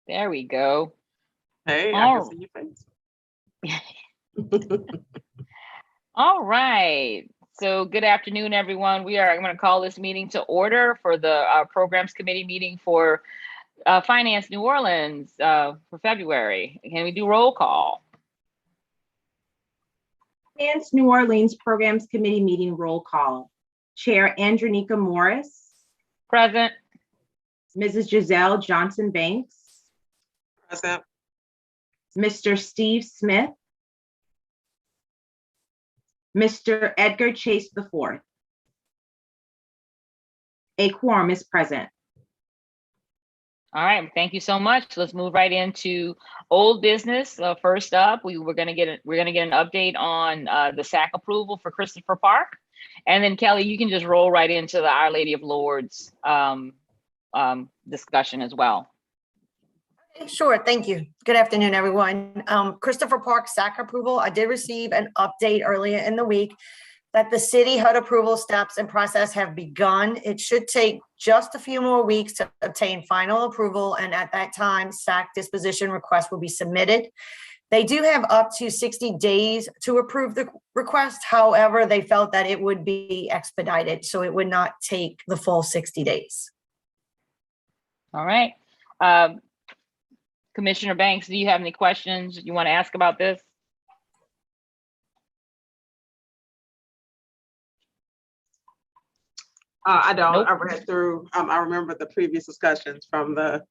There we go. Hey, I All, can see your face. all right. So good afternoon, everyone. I'm going to call this meeting to order for the Programs Committee meeting for Finance New Orleans for February. Can we do roll call? Finance New Orleans Programs Committee meeting roll call. Chair Andronika Morris. Present. Mrs. Giselle Johnson Banks. Present. Mr. Steve Smith. Mr. Edgar Chase IV. A quorum is present. All right, thank you so much. Let's move right into old business. First up, we're gonna get an update on the SAC approval for Christopher Park, and then Kelly, you can just roll right into the Our Lady of Lourdes discussion as well. Sure, thank you. Good afternoon, everyone. Christopher Park SAC approval. I did receive an update earlier in the week that the city HUD approval steps and process have begun. It should take just a few more weeks to obtain final approval, and at that time, SAC disposition request will be submitted. They do have up to 60 days to approve the request. However, they felt that it would be expedited, so it would not take the full 60 days. All right. Commissioner Banks, do you have any questions you want to ask about this? I don't. Nope. I read through, I remember the previous discussions from the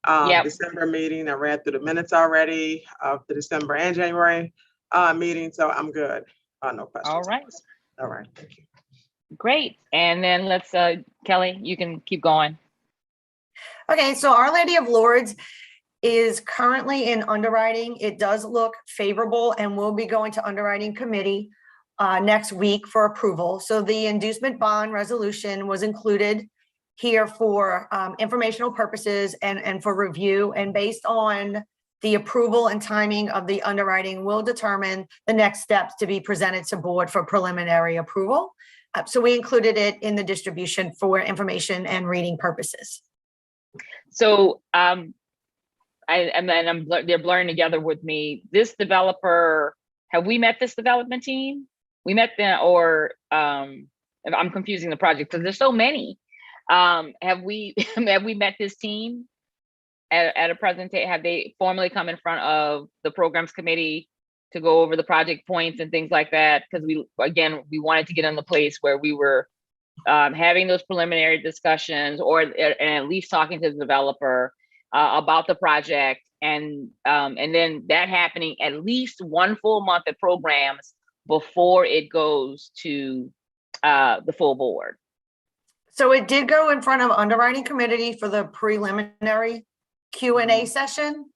Yep. December meeting. I read through the minutes already of the December and January meeting, so I'm good. No questions. All right. All right, thank you. Great. And then let's, Kelly, you can keep going. Okay, so Our Lady of Lourdes is currently in underwriting. It does look favorable and will be going to underwriting committee next week for approval. So the inducement bond resolution was included here for informational purposes and for review. And based on the approval and timing of the underwriting will determine the next steps to be presented to board for preliminary approval. So we included it in the distribution for information and reading purposes. So they're blurring together with me. This developer, have we met this development team? We met them, or I'm confusing the project because there's so many. Have we met this team at a presentation? Have they formally come in front of the programs committee to go over the project points and things like that? Because we wanted to get in the place where we were having those preliminary discussions, or at least talking to the developer about the project, and then that happening at least one full month of programs before it goes to the full board. So it did go in front of underwriting committee for the preliminary Q&A session.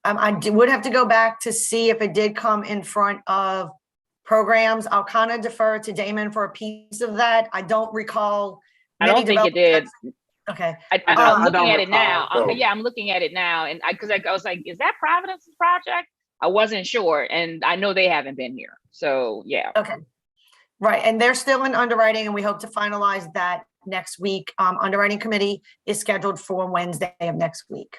I would have to go back to see if it did come in front of programs. I'll kind of defer to Damon for a piece of that. I don't recall. I don't think it did. Okay. I'm looking at it now. recall. Yeah, I'm looking at it now, and because I was like, is that Providence's project? I wasn't sure, and I know they haven't been here. So yeah. Okay. Right, and they're still in underwriting, and we hope to finalize that next week. Underwriting committee is scheduled for Wednesday of next week.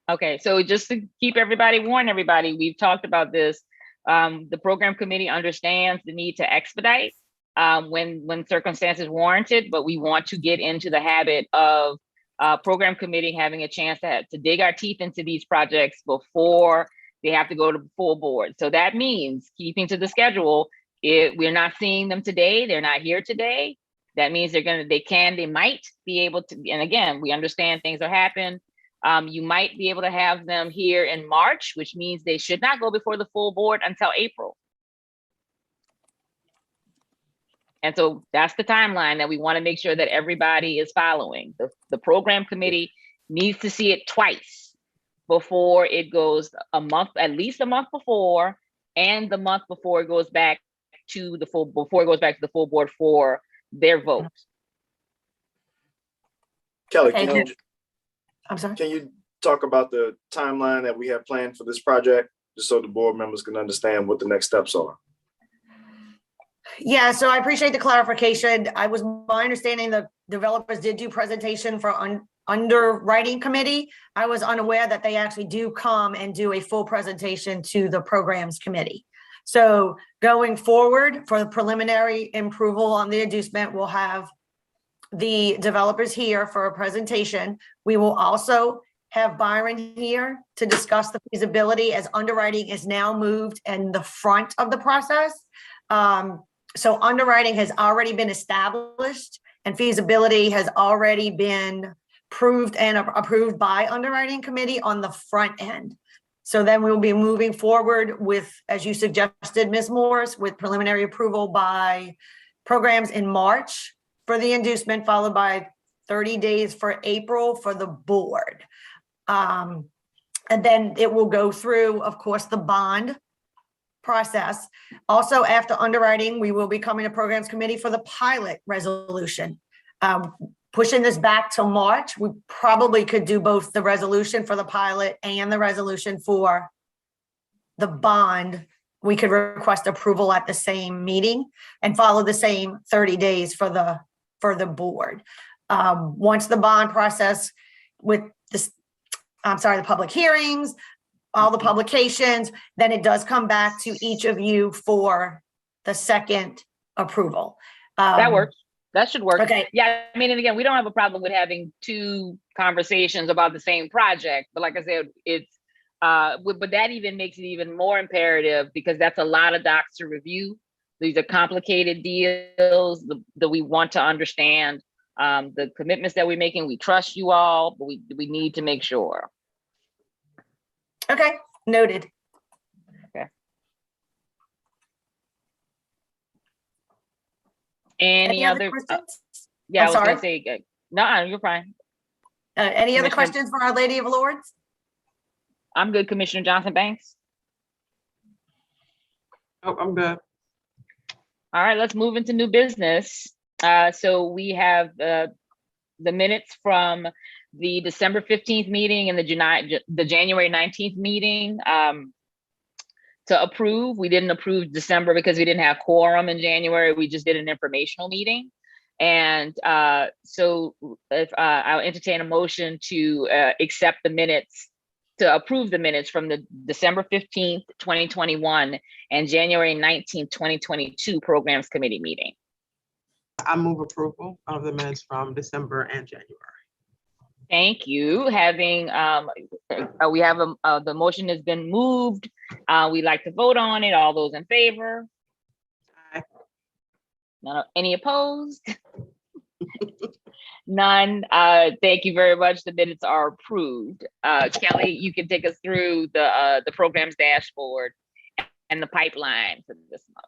Okay, so just to warn everybody, we've talked about this. The program committee understands the need to expedite when circumstances warranted, but we want to get into the habit of program committee having a chance to dig our teeth into these projects before they have to go to full board. So that means keeping to the schedule. We're not seeing them today. They're not here today. That means they might be able to, and again, we understand things are happening. You might be able to have them here in March, which means they should not go before the full board until April. And so that's the timeline that we want to make sure that everybody is following. The program committee needs to see it twice before it goes at least a month before, and the month before it goes back to the full board for their vote. Kelly, Okay. I'm sorry. can you talk about the timeline that we have planned for this project, just so the board members can understand what the next steps are? Yeah, so I appreciate the clarification. My understanding the developers did do presentation for underwriting committee. I was unaware that they actually do come and do a full presentation to the programs committee. So going forward for the preliminary approval on the inducement, we'll have the developers here for a presentation. We will also have Byron here to discuss the feasibility, as underwriting is now moved in the front of the process. So underwriting has already been established and feasibility has already been approved and approved by underwriting committee on the front end. So then we'll be moving forward with, as you suggested, Ms. Morris, with preliminary approval by programs in March for the inducement, followed by 30 days for April for the board. And then it will go through, of course, the bond process. Also, after underwriting, we will be coming to programs committee for the pilot resolution. Pushing this back till March, we probably could do both the resolution for the pilot and the resolution for the bond. We could request approval at the same meeting and follow the same 30 days for the board. Once the bond process with this, the public hearings, all the publications, then it does come back to each of you for the second approval. That works. That should work. Okay. Yeah, I mean, and again, we don't have a problem with having two conversations about the same project, but like I said, it's, but that even makes it even more imperative because that's a lot of docs to review. These are complicated deals that we want to understand, the commitments that we're making. We trust you all, but we need to make sure. Okay, noted. Okay. Any other questions? Yeah, I'm I was sorry? gonna say, no, you're fine. Any other Commissioner- questions for Our Lady of Lords? I'm good, Commissioner Johnson Banks. Oh, I'm good. All right, let's move into new business. So we have the minutes from the December 15th meeting and the January 19th meeting to approve. We didn't approve December because we didn't have quorum in January. We just did an informational meeting. And so if I'll entertain a motion to accept the minutes, to approve the minutes from the December 15th, 2021 and January 19th, 2022 Programs Committee meeting. I move approval of the minutes from December and January. Thank you. Having, we have the motion has been moved. We'd like to vote on it. All those in favor? Aye. None, any opposed? None. Thank you very much. The minutes are approved. Kelly, you can take us through the programs dashboard and the pipeline for this month.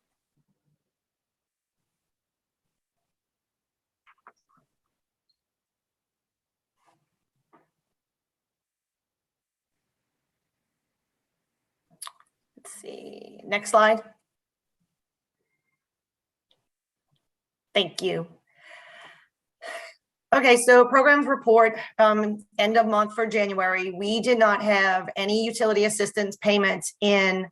Let's see, next slide. Thank you. Okay, so programs report, end of month for January. We did not have any utility assistance payments in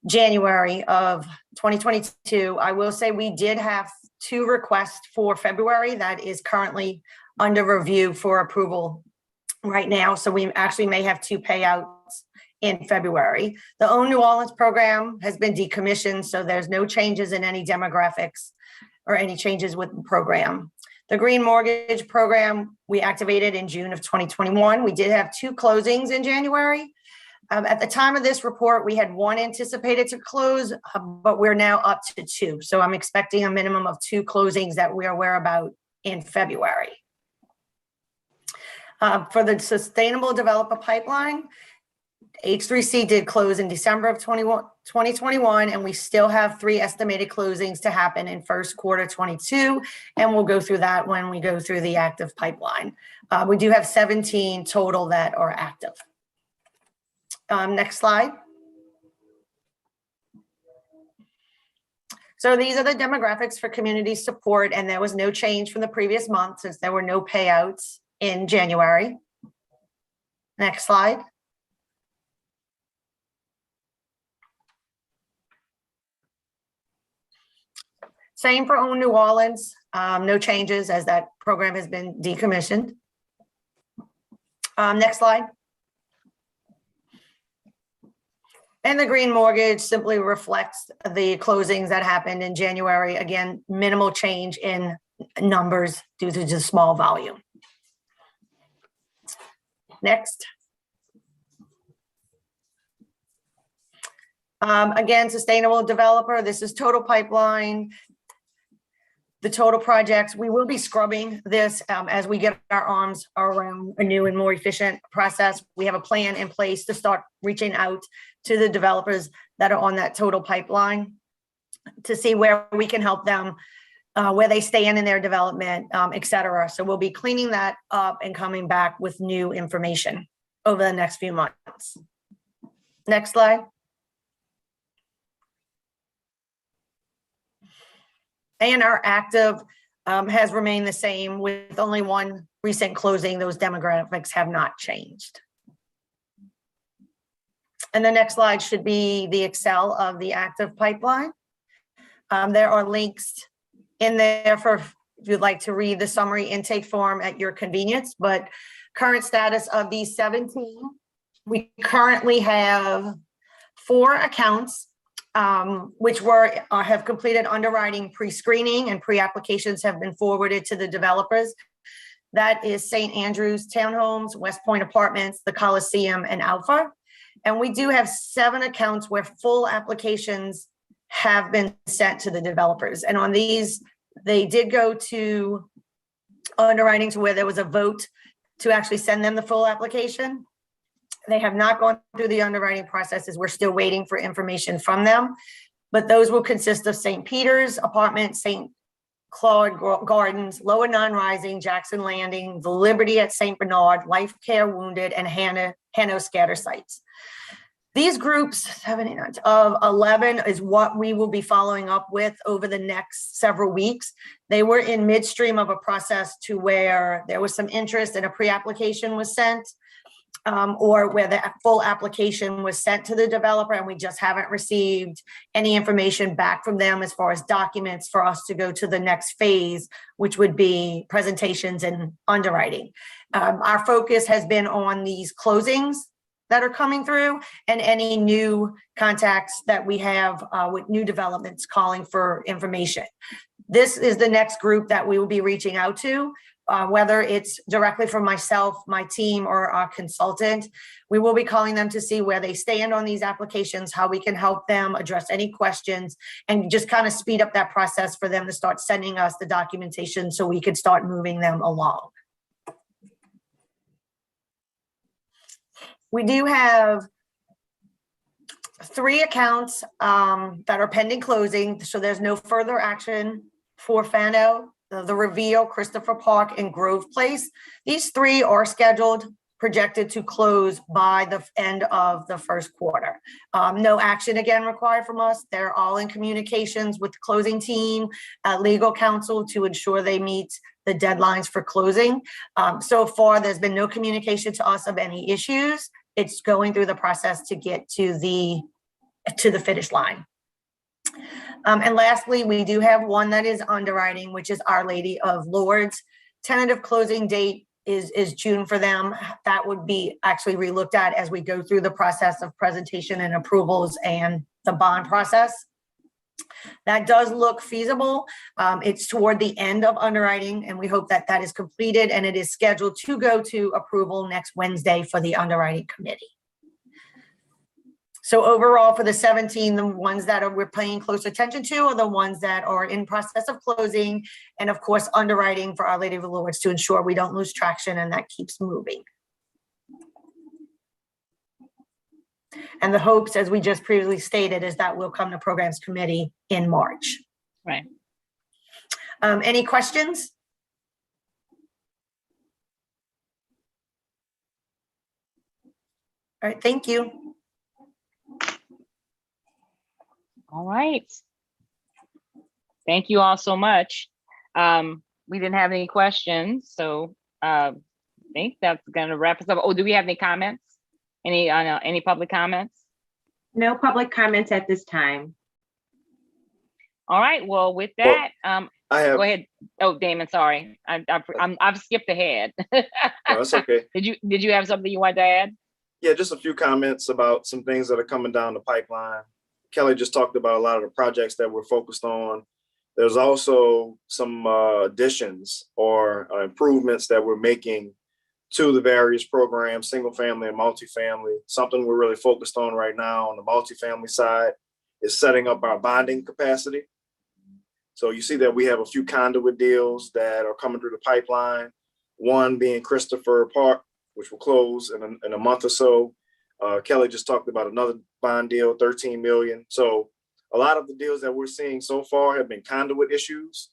January of 2022. I will say we did have 2 requests for February that is currently under review for approval right now. So we actually may have 2 payouts in February. The Own New Orleans program has been decommissioned, so there's no changes in any demographics or any changes with the program. The Green Mortgage Program, we activated in June of 2021. We did have 2 closings in January. At the time of this report, we had 1 anticipated to close, but we're now up to 2. So I'm expecting a minimum of 2 closings that we are aware about in February. For the Sustainable Developer Pipeline, H3C did close in December of 2021, and we still have 3 estimated closings to happen in first quarter 22, and we'll go through that when we go through the active pipeline. We do have 17 total that are active. Next slide. So these are the demographics for community support, and there was no change from the previous month since there were no payouts in January. Next slide. Same for Own New Orleans, no changes as that program has been decommissioned. Next slide. And the green mortgage simply reflects the closings that happened in January. Again, minimal change in numbers due to just small volume. Next. Again, sustainable developer. This is total pipeline. The total projects, we will be scrubbing this as we get our arms around a new and more efficient process. We have a plan in place to start reaching out to the developers that are on that total pipeline to see where we can help them, where they stand in their development, et cetera. So we'll be cleaning that up and coming back with new information over the next few months. Next slide. And our active has remained the same with only one recent closing. Those demographics have not changed. And the next slide should be the Excel of the active pipeline. There are links in there for if you'd like to read the summary intake form at your convenience, but current status of these 17, we currently have 4 accounts which have completed underwriting pre-screening and pre-applications have been forwarded to the developers. That is St. Andrews Townhomes, West Point Apartments, the Coliseum, and Alpha. And we do have 7 accounts where full applications have been sent to the developers. And on these, they did go to underwriting to where there was a vote to actually send them the full application. They have not gone through the underwriting processes. We're still waiting for information from them, but those will consist of St. Peter's Apartment, St. Claude Gardens, Lower Non-Rising, Jackson Landing, the Liberty at St. Bernard, Life Care Wounded, and Hanno Scatter Sites. These groups, 7, 8, 9, of 11 is what we will be following up with over the next several weeks. They were in midstream of a process to where there was some interest and a pre-application was sent. Or where the full application was sent to the developer and we just haven't received any information back from them as far as documents for us to go to the next phase, which would be presentations and underwriting. Our focus has been on these closings that are coming through and any new contacts that we have with new developments calling for information. This is the next group that we will be reaching out to. Whether it's directly from myself, my team, or our consultant, we will be calling them to see where they stand on these applications, how we can help them address any questions, and just kind of speed up that process for them to start sending us the documentation so we could start moving them along. We do have 3 accounts that are pending closing, so there's no further action for Fano, the Reveal, Christopher Park, and Grove Place. These 3 are scheduled, projected to close by the end of the first quarter. No action again required from us. They're all in communications with the closing team, legal counsel to ensure they meet the deadlines for closing. So far, there's been no communication to us of any issues. It's going through the process to get to the finish line. And lastly, we do have one that is underwriting, which is Our Lady of Lourdes. Tentative closing date is June for them. That would be actually relooked at as we go through the process of presentation and approvals and the bond process. That does look feasible. It's toward the end of underwriting, and we hope that that is completed, and it is scheduled to go to approval next Wednesday for the underwriting committee. So overall, for the 17, the ones that we're paying close attention to are the ones that are in process of closing, and of course, underwriting for Our Lady of the Lourdes to ensure we don't lose traction and that keeps moving. And the hopes, as we just previously stated, is that will come to programs committee in March. Right. Any questions? All right, thank you. All right. Thank you all so much. We didn't have any questions, so I think that's going to wrap us up. Oh, do we have any comments? Any public comments? No public comments at this time. All right. Well, with that, I have, Go ahead. Oh, Damon, sorry. I've skipped ahead. no, that's okay. Did you have something you wanted to add? Yeah, just a few comments about some things that are coming down the pipeline. Kelly just talked about a lot of the projects that we're focused on. There's also some additions or improvements that we're making to the various programs, single family and multifamily. Something we're really focused on right now on the multifamily side is setting up our bonding capacity. So you see that we have a few conduit deals that are coming through the pipeline. One being Christopher Park, which will close in a month or so. Kelly just talked about another bond deal, 13 million. So a lot of the deals that we're seeing so far have been conduit issues,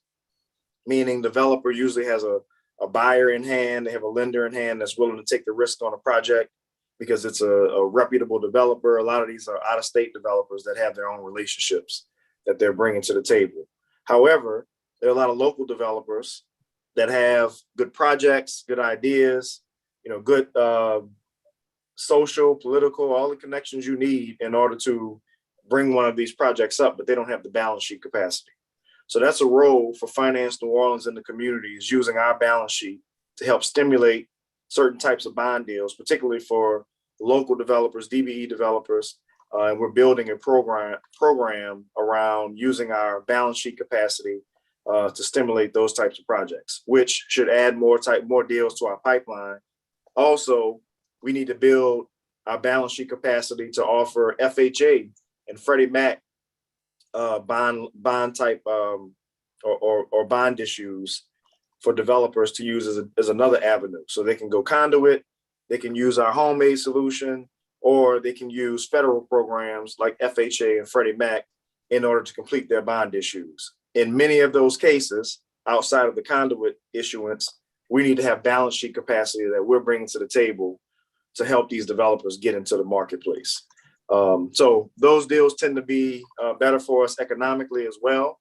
meaning developer usually has a buyer in hand, they have a lender in hand that's willing to take the risk on a project because it's a reputable developer. A lot of these are out-of-state developers that have their own relationships that they're bringing to the table. However, there are a lot of local developers that have good projects, good ideas, good social, political, all the connections you need in order to bring one of these projects up, but they don't have the balance sheet capacity. So that's a role for Finance New Orleans in the community, is using our balance sheet to help stimulate certain types of bond deals, particularly for local developers, DBE developers. And we're building a program around using our balance sheet capacity to stimulate those types of projects, which should add more deals to our pipeline. Also, we need to build our balance sheet capacity to offer FHA and Freddie Mac bond type or bond issues for developers to use as another avenue. So they can go conduit, they can use our homemade solution, or they can use federal programs like FHA and Freddie Mac in order to complete their bond issues. In many of those cases, outside of the conduit issuance, we need to have balance sheet capacity that we're bringing to the table to help these developers get into the marketplace. So those deals tend to be better for us economically as well.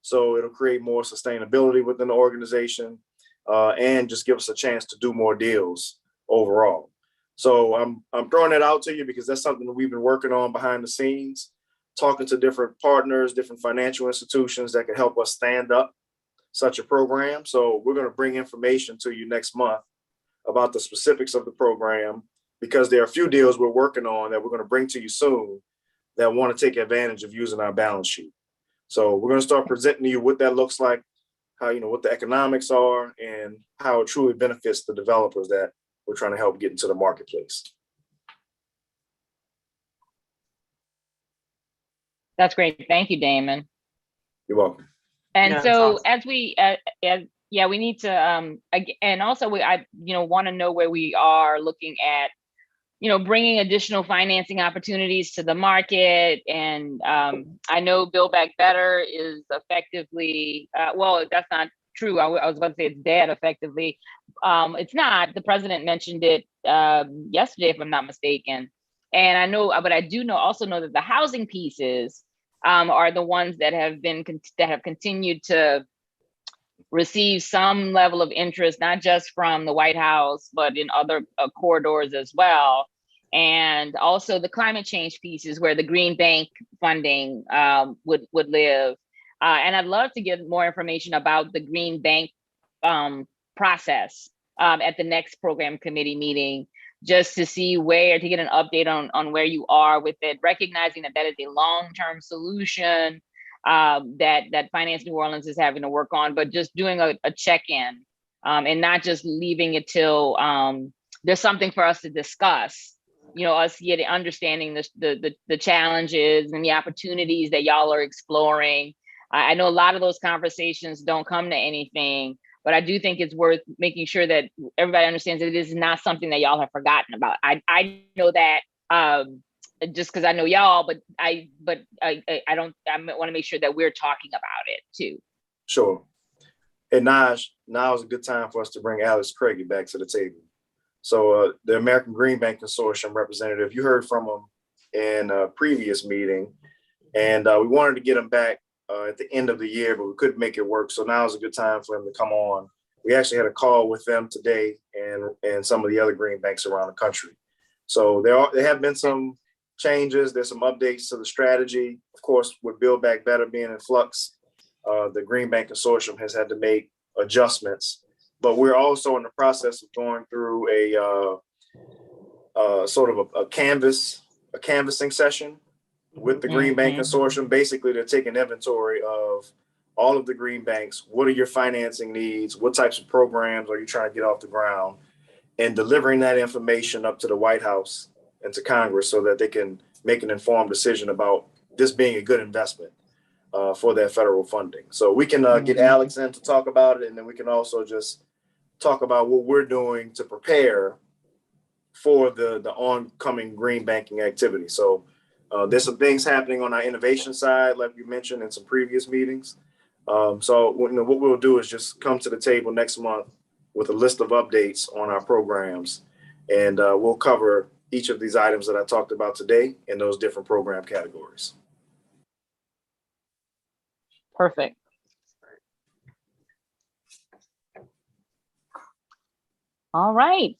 So it'll create more sustainability within the organization and just give us a chance to do more deals overall. So I'm throwing that out to you because that's something that we've been working on behind the scenes, talking to different partners, different financial institutions that can help us stand up such a program. So we're going to bring information to you next month about the specifics of the program, because there are a few deals we're working on that we're going to bring to you soon that want to take advantage of using our balance sheet. So we're going to start presenting to you what that looks like, how, what the economics are, and how it truly benefits the developers that we're trying to help get into the marketplace. That's great. Thank you, Damon. You're welcome. And Yeah, so that's awesome. we need to, and also I want to know where we are looking at, bringing additional financing opportunities to the market. And I know Build Back Better is effectively, well, that's not true. I was about to say it's dead effectively. It's not. The president mentioned it yesterday, if I'm not mistaken. And I know, but I do also know that the housing pieces are the ones that have continued to receive some level of interest, not just from the White House, but in other corridors as well. And also the climate change pieces where the Green Bank funding would live. And I'd love to get more information about the Green Bank process at the next program committee meeting, just to see to get an update on where you are with it, recognizing that is a long-term solution that Finance New Orleans is having to work on, but just doing a check-in and not just leaving it till there's something for us to discuss. Us understanding the challenges and the opportunities that y'all are exploring. I know a lot of those conversations don't come to anything, but I do think it's worth making sure that everybody understands that it is not something that y'all have forgotten about. I know that just because I know y'all, but I don't. I want to make sure that we're talking about it too. Sure. And now is a good time for us to bring Alex Craigie back to the table. So the American Green Bank Consortium representative, you heard from him in a previous meeting, and we wanted to get him back at the end of the year, but we couldn't make it work. So now is a good time for him to come on. We actually had a call with them today and some of the other green banks around the country. So there have been some changes. There's some updates to the strategy. Of course, with Build Back Better being in flux, the Green Bank Consortium has had to make adjustments. But we're also in the process of going through a sort of a canvassing session with the Green Bank Consortium. Basically, they're taking inventory of all of the green banks. What are your financing needs? What types of programs are you trying to get off the ground? And delivering that information up to the White House and to Congress so that they can make an informed decision about this being a good investment for that federal funding. So we can get Alex in to talk about it, and then we can also just talk about what we're doing to prepare for the oncoming green banking activity. So there's some things happening on our innovation side, like you mentioned in some previous meetings. So what we'll do is just come to the table next month with a list of updates on our programs, and we'll cover each of these items that I talked about today in those different program categories. Perfect. All right.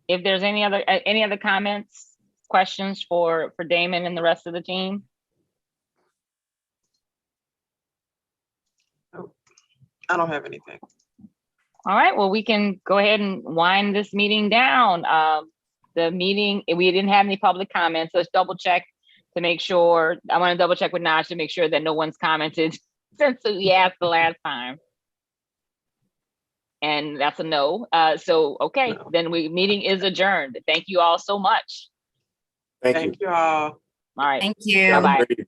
If there's any other comments, questions for Damon and the rest of the team? I don't have anything. All right, well, we can go ahead and wind this meeting down. The meeting, we didn't have any public comments. Let's double check to make sure. I want to double check with Naj to make sure that no one's commented since we asked the last time. And that's a no. So, okay, No. then meeting is adjourned. Thank you all so much. Thank you. Thank you all. All right, Thank you. Have a Bye-bye. great evening.